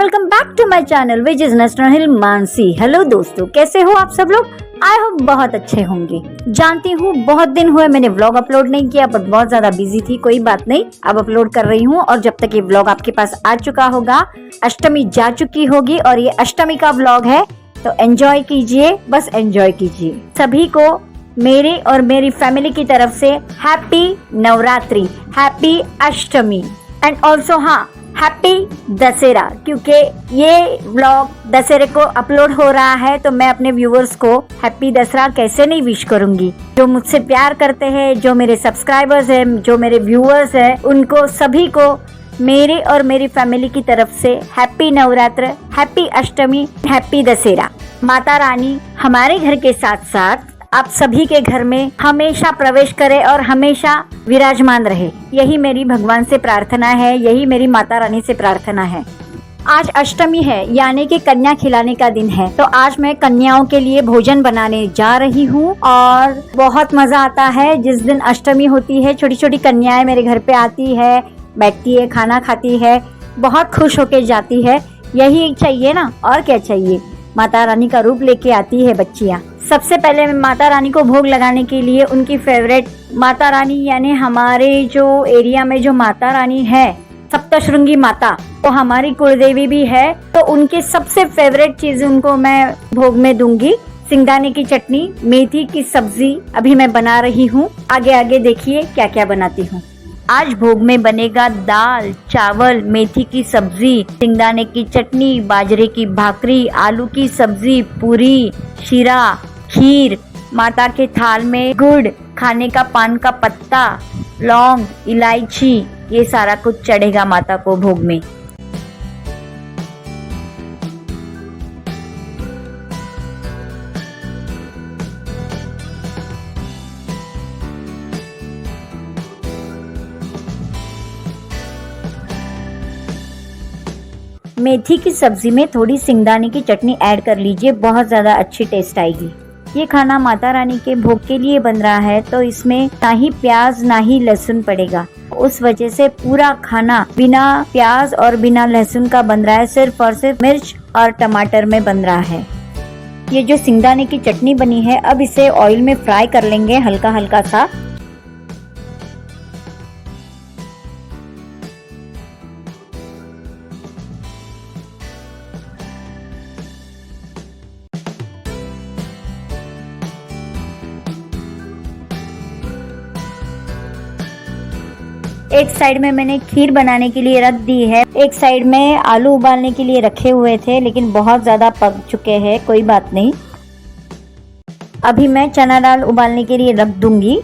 Welcome back to my channel which is national hill Mansi. Hello दोस्तों, कैसे हो आप सब लोग? आई होप बहुत अच्छे होंगे। जानती हूँ बहुत दिन हुए मैंने व्लॉग अपलोड नहीं किया, पर बहुत ज्यादा बिजी थी। कोई बात नहीं, अब अपलोड कर रही हूँ। और जब तक ये व्लॉग आपके पास आ चुका होगा, अष्टमी जा चुकी होगी और ये अष्टमी का व्लॉग है, तो एंजॉय कीजिए, बस एंजॉय कीजिए। सभी को मेरे और मेरी फैमिली की तरफ से happy Navratri, happy Ashtami and also हाँ हैप्पी दशहरा। क्योंकि ये व्लॉग दशहरे को अपलोड हो रहा है, तो मैं अपने व्यूअर्स को हैप्पी दशहरा कैसे नहीं विश करूंगी। जो मुझसे प्यार करते हैं, जो मेरे सब्सक्राइबर्स हैं, जो मेरे व्यूअर्स हैं, उनको सभी को मेरे और मेरी फैमिली की तरफ से हैप्पी नवरात्र, हैप्पी अष्टमी, हैप्पी दशहरा। माता रानी हमारे घर के साथ साथ आप सभी के घर में हमेशा प्रवेश करे और हमेशा विराजमान रहे, यही मेरी भगवान से प्रार्थना है, यही मेरी माता रानी से प्रार्थना है। आज अष्टमी है, यानी कि कन्या खिलाने का दिन है, तो आज मैं कन्याओं के लिए भोजन बनाने जा रही हूँ। और बहुत मजा आता है जिस दिन अष्टमी होती है। छोटी छोटी कन्याएं मेरे घर पे आती है, बैठती है, खाना खाती है, बहुत खुश होके जाती है। यही चाहिए ना, और क्या चाहिए। माता रानी का रूप लेके आती है बच्चियाँ। सबसे पहले मैं माता रानी को भोग लगाने के लिए उनकी फेवरेट माता रानी, यानी हमारे जो एरिया में जो माता रानी है, सप्तशृंगी माता, तो हमारी कुलदेवी भी है, तो उनके सबसे फेवरेट चीज उनको मैं भोग में दूंगी। सिंगदाने की चटनी, मेथी की सब्जी अभी मैं बना रही हूँ। आगे आगे देखिए क्या क्या बनाती हूँ। आज भोग में बनेगा दाल, चावल, मेथी की सब्जी, सिंगदाने की चटनी, बाजरे की भाकरी, आलू की सब्जी, पूरी, शीरा, खीर। माता के थाल में गुड़, खाने का पान का पत्ता, लौंग, इलायची, ये सारा कुछ चढ़ेगा माता को भोग में। मेथी की सब्जी में थोड़ी सिंगदाने की चटनी ऐड कर लीजिए, बहुत ज्यादा अच्छी टेस्ट आएगी। ये खाना माता रानी के भोग के लिए बन रहा है, तो इसमें ना ही प्याज ना ही लहसुन पड़ेगा। उस वजह से पूरा खाना बिना प्याज और बिना लहसुन का बन रहा है, सिर्फ और सिर्फ मिर्च और टमाटर में बन रहा है। ये जो सिंगदाने की चटनी बनी है, अब इसे ऑयल में फ्राई कर लेंगे हल्का हल्का सा। एक साइड में मैंने खीर बनाने के लिए रख दी है, एक साइड में आलू उबालने के लिए रखे हुए थे, लेकिन बहुत ज्यादा पक चुके हैं, कोई बात नहीं। अभी मैं चना दाल उबालने के लिए रख दूंगी।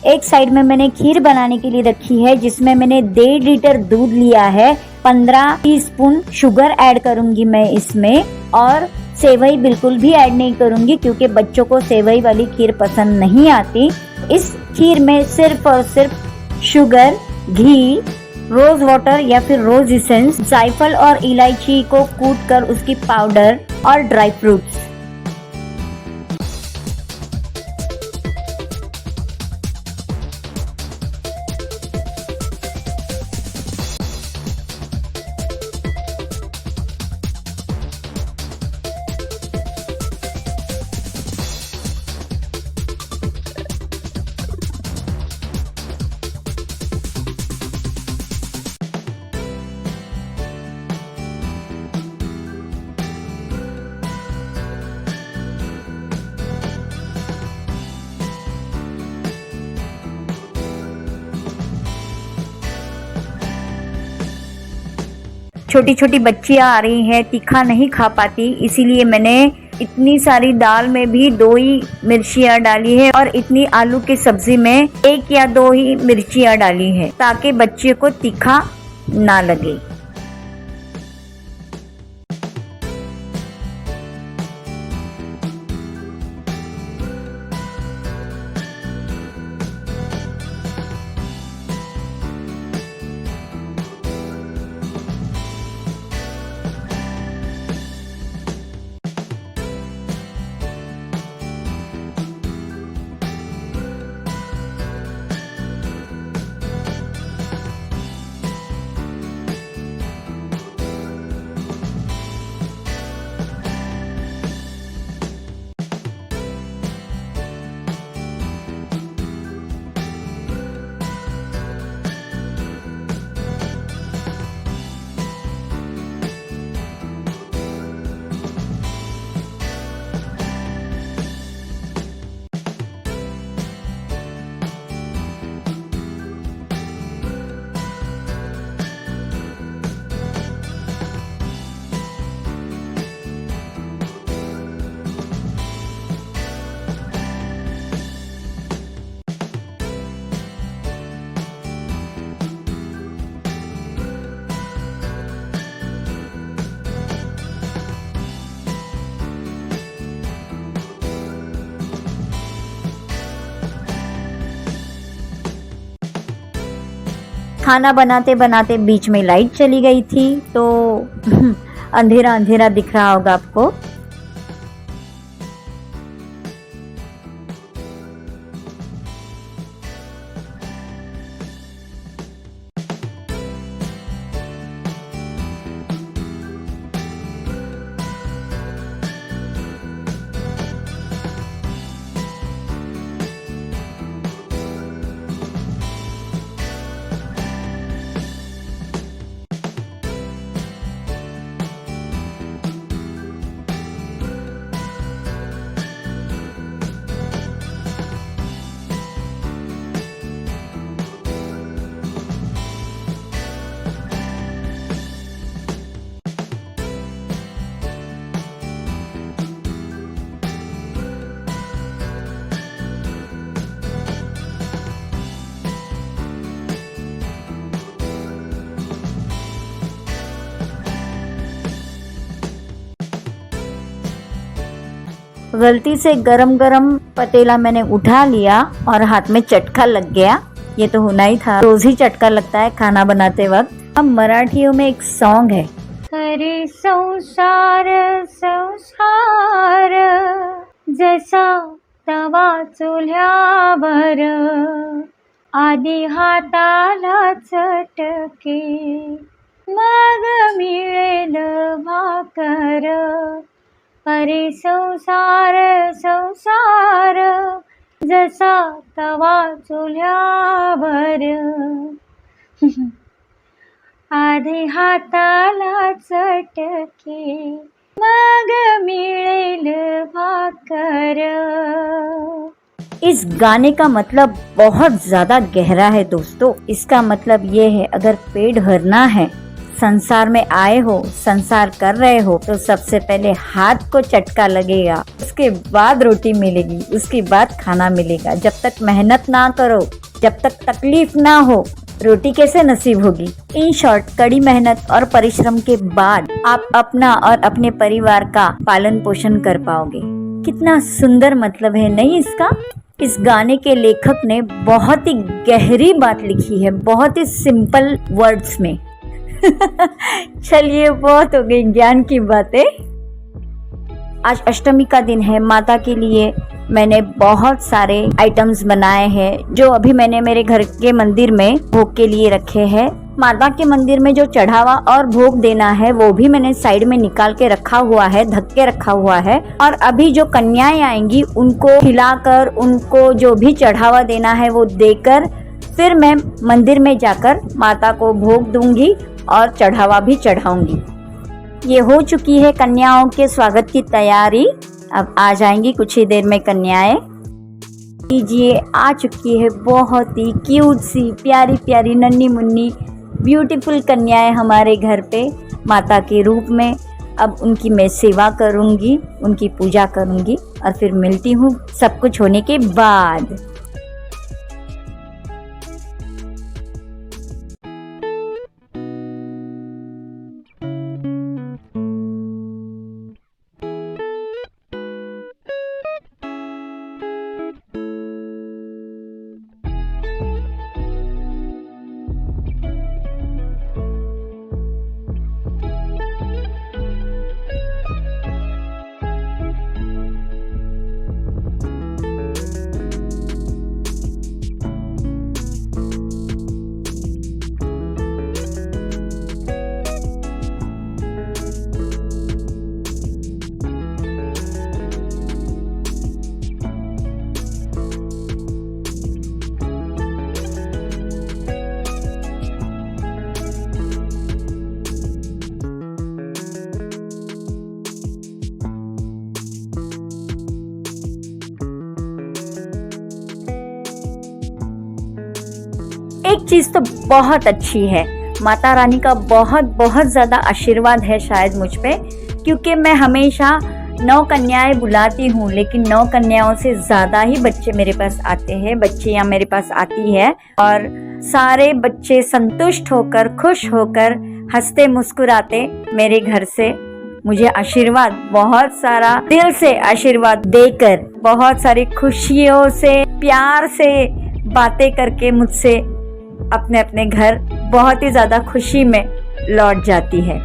एक साइड में मैंने खीर बनाने के लिए रखी है, जिसमें मैंने 1.5 लीटर दूध लिया है। 15 टीस्पून शुगर ऐड करूंगी मैं इसमें, और सेवई बिल्कुल भी ऐड नहीं करूंगी, क्योंकि बच्चों को सेवई वाली खीर पसंद नहीं आती। इस खीर में सिर्फ और सिर्फ शुगर, घी, रोज वाटर या फिर रोज एसेंस, जायफल और इलायची को कूट कर उसकी पाउडर, और ड्राई फ्रूट्स। छोटी छोटी बच्चियां आ रही हैं, तीखा नहीं खा पाती, इसीलिए मैंने इतनी सारी दाल में भी 2 ही मिर्चियाँ डाली है, और इतनी आलू की सब्जी में 1 या 2 ही मिर्चियाँ डाली है, ताकि बच्चे को तीखा ना लगे। खाना बनाते बनाते बीच में लाइट चली गई थी, तो अंधेरा अंधेरा दिख रहा होगा आपको। गलती से गरम गरम पतीला मैंने उठा लिया और हाथ में चटका लग गया। ये तो होना ही था, रोज ही चटका लगता है खाना बनाते वक्त। अब मराठियों में एक सॉन्ग है, करे संसार संसार जैसा तवा चुल्ह्यावर, आधी हाताला चटके मग मिळेल भाकर, अरे संसार संसार जसा तवा चुल्ह्यावर, आधी हाताला चटके मग मिळेल भाकर। इस गाने का मतलब बहुत ज्यादा गहरा है दोस्तों। इसका मतलब ये है, अगर पेट भरना है, संसार में आए हो, संसार कर रहे हो, तो सबसे पहले हाथ को चटका लगेगा, उसके बाद रोटी मिलेगी, उसके बाद खाना मिलेगा। जब तक मेहनत ना करो, जब तक तकलीफ ना हो, रोटी कैसे नसीब होगी। इन शॉर्ट, कड़ी मेहनत और परिश्रम के बाद आप अपना और अपने परिवार का पालन पोषण कर पाओगे। कितना सुंदर मतलब है नहीं इसका। इस गाने के लेखक ने बहुत ही गहरी बात लिखी है, बहुत ही सिंपल वर्ड्स में। चलिए, बहुत हो गई ज्ञान की बातें। आज अष्टमी का दिन है। माता के लिए मैंने बहुत सारे आइटम्स बनाए हैं, जो अभी मैंने मेरे घर के मंदिर में भोग के लिए रखे हैं। माता के मंदिर में जो चढ़ावा और भोग देना है, वो भी मैंने साइड में निकाल के रखा हुआ है, ढक के रखा हुआ है। और अभी जो कन्याएं आएंगी, उनको खिलाकर, उनको जो भी चढ़ावा देना है वो देकर, फिर मैं मंदिर में जाकर माता को भोग दूंगी और चढ़ावा भी चढ़ाऊंगी। ये हो चुकी है कन्याओं के स्वागत की तैयारी। अब आ जाएंगी कुछ ही देर में कन्याएं। लीजिए, आ चुकी है बहुत ही क्यूट सी, प्यारी प्यारी, नन्ही मुन्नी, ब्यूटीफुल कन्याएं हमारे घर पे माता के रूप में। अब उनकी मैं सेवा करूंगी, उनकी पूजा करूंगी और फिर मिलती हूँ सब कुछ होने के बाद। एक चीज तो बहुत अच्छी है, माता रानी का बहुत बहुत ज्यादा आशीर्वाद है शायद मुझ पे, क्योंकि मैं हमेशा 9 कन्याएं बुलाती हूँ, लेकिन 9 कन्याओं से ज्यादा ही बच्चे मेरे पास आते हैं, बच्चियां मेरे पास आती है। और सारे बच्चे संतुष्ट होकर, खुश होकर, हंसते मुस्कुराते मेरे घर से मुझे आशीर्वाद, बहुत सारा दिल से आशीर्वाद देकर, बहुत सारी खुशियों से, प्यार से बातें करके मुझसे अपने अपने घर बहुत ही ज़्यादा खुशी में लौट जाती है।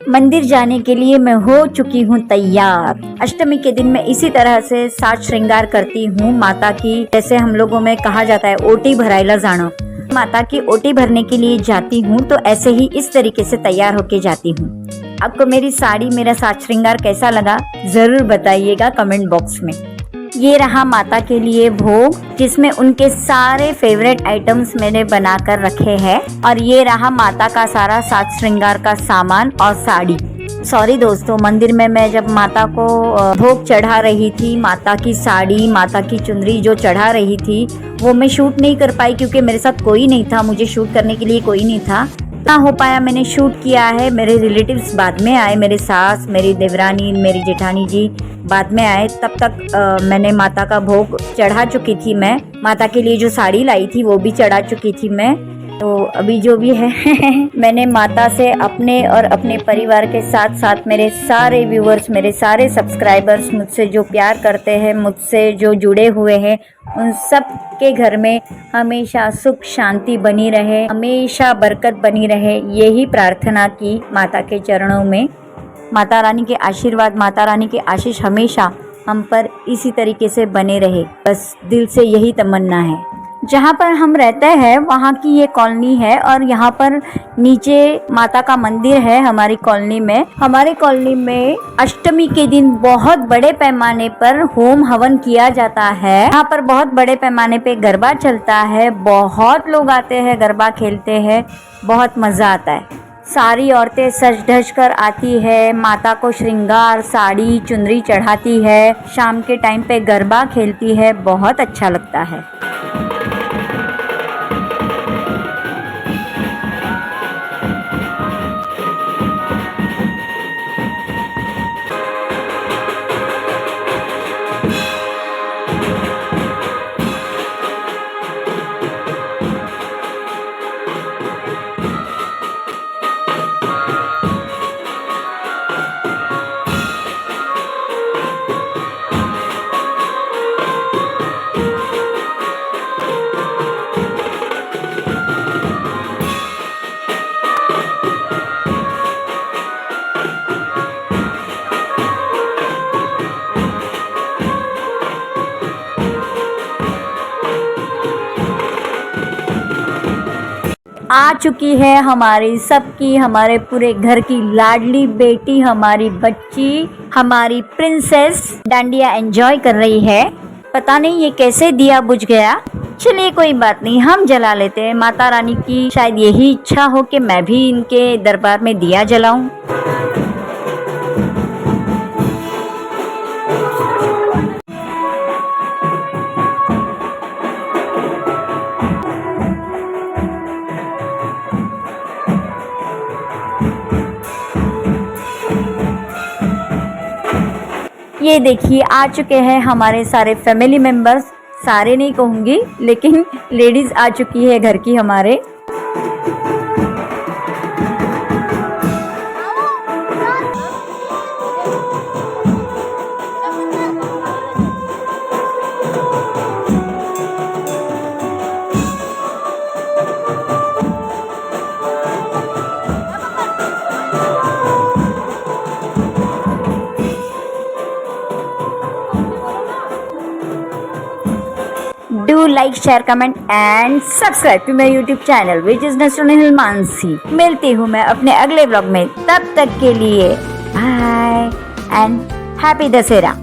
मंदिर जाने के लिए मैं हो चुकी हूँ तैयार। अष्टमी के दिन मैं इसी तरह से साज श्रृंगार करती हूँ माता की, जैसे हम लोगों में कहा जाता है ओटी भराइला जाना। माता की ओटी भरने के लिए जाती हूँ तो ऐसे ही इस तरीके से तैयार होके जाती हूँ। आपको मेरी साड़ी, मेरा साज श्रृंगार कैसा लगा जरूर बताइएगा कमेंट बॉक्स में। ये रहा माता के लिए भोग, जिसमें उनके सारे फेवरेट आइटम्स मैंने बनाकर रखे हैं। और ये रहा माता का सारा साज श्रृंगार का सामान और साड़ी। सॉरी दोस्तों, मंदिर में मैं जब माता को भोग चढ़ा रही थी, माता की साड़ी, माता की चुनरी जो चढ़ा रही थी वो मैं शूट नहीं कर पाई क्योंकि मेरे साथ कोई नहीं था, मुझे शूट करने के लिए कोई नहीं था। ना हो पाया, मैंने शूट किया है। मेरे रिलेटिव्स बाद में आए, मेरे सास, मेरी देवरानी, मेरी जेठानी जी बाद में आए। तब तक मैंने माता का भोग चढ़ा चुकी थी। मैं माता के लिए जो साड़ी लाई थी वो भी चढ़ा चुकी थी मैं। तो अभी जो भी है मैंने माता से अपने और अपने परिवार के साथ साथ मेरे सारे व्यूअर्स, मेरे सारे सब्सक्राइबर्स, मुझसे जो प्यार करते हैं, मुझसे जो जुड़े हुए हैं, उन सब के घर में हमेशा सुख शांति बनी रहे, हमेशा बरकत बनी रहे, यही प्रार्थना की माता के चरणों में। माता रानी के आशीर्वाद, माता रानी के आशीष हमेशा हम पर इसी तरीके से बने रहे, बस दिल से यही तमन्ना है। जहाँ पर हम रहते हैं वहाँ की ये कॉलोनी है और यहाँ पर नीचे माता का मंदिर है। हमारी कॉलोनी में, हमारे कॉलोनी में अष्टमी के दिन बहुत बड़े पैमाने पर होम हवन किया जाता है। यहाँ पर बहुत बड़े पैमाने पे गरबा चलता है, बहुत लोग आते हैं, गरबा खेलते हैं, बहुत मजा आता है। सारी औरतें सज धज कर आती है, माता को श्रृंगार, साड़ी, चुनरी चढ़ाती है, शाम के टाइम पे गरबा खेलती है, बहुत अच्छा लगता है। आ चुकी है हमारी सबकी, हमारे पूरे घर की लाडली बेटी, हमारी बच्ची, हमारी प्रिंसेस डांडिया एंजॉय कर रही है। पता नहीं ये कैसे दिया बुझ गया। चलिए कोई बात नहीं, हम जला लेते हैं। माता रानी की शायद यही इच्छा हो कि मैं भी इनके दरबार में दिया जलाऊं। ये देखिए आ चुके हैं हमारे सारे फैमिली मेंबर्स, सारे नहीं कहूँगी लेकिन लेडीज आ चुकी है घर की हमारे। Do like, share, comment and subscribe to my YouTube channel which is National Mansi। मिलती हूँ मैं अपने अगले व्लॉग में, तब तक के लिए बाय एंड हैप्पी दशहरा।